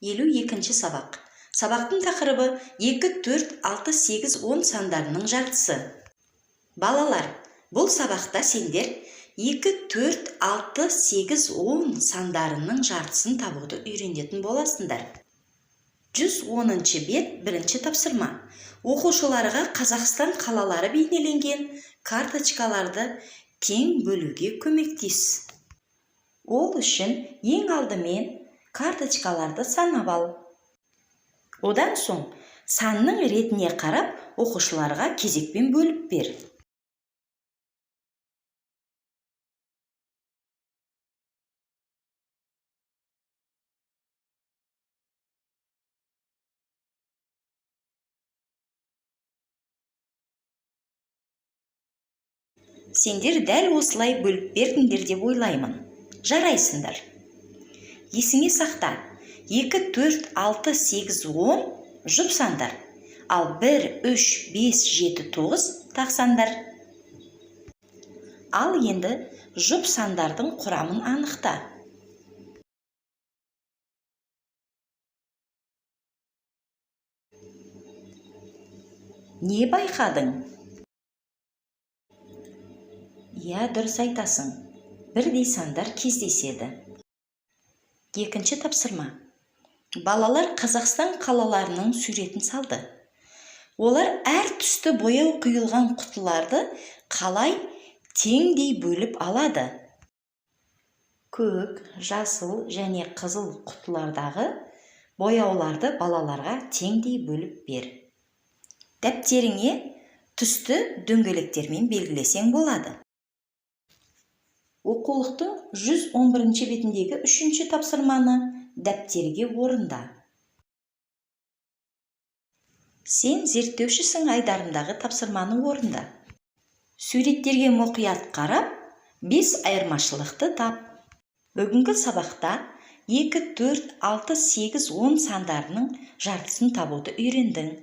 52-ші сабақ. Сабақтың тақырыбы 2, 4, 6, 8, 10 сандарының жартысы. Балалар, бұл сабақта сендер 2, 4, 6, 8, 10 сандарының жартысын табуды үйренетін боласыңдар. 110-ші бет, бірінші тапсырма. Оқушыларға Қазақстан қалалары бейнеленген карточкаларды тең бөлуге көмектес. Ол үшін ең алдымен карточкаларды санап ал. Одан соң санның ретіне қарап оқушыларға кезекпен бөліп бер. Сендер дәл осылай бөліп бердіңдер деп ойлаймын. Жарайсыңдар. Есіңе сақта, 2, 4, 6, 8, 10 жұп сандар, ал 1, 3, 5, 7, 9 тақ сандар. Ал енді жұп сандардың құрамын анықта. Не байқадың? Я, дұрыс айтасың. Бірдей сандар кездеседі. Екінші тапсырма. Балалар Қазақстан қалаларының суретін салды. Олар әр түсті бояу құйылған құтыларды қалай теңдей бөліп алады? Көк, жасыл және қызыл құтылардағы бояуларды балаларға теңдей бөліп бер. Дәптеріңе түсті дөңгелектермен белгілесең болады. Оқулықтың 111-ші бетіндегі 3-ші тапсырманы дәптерге орында. Сен зерттеушісің айдарындағы тапсырманы орында. Суреттерге мұқият қарап, 5 айырмашылықты тап. Бүгінгі сабақта 2, 4, 6, 8, 10 сандарының жартысын табуды үйрендің.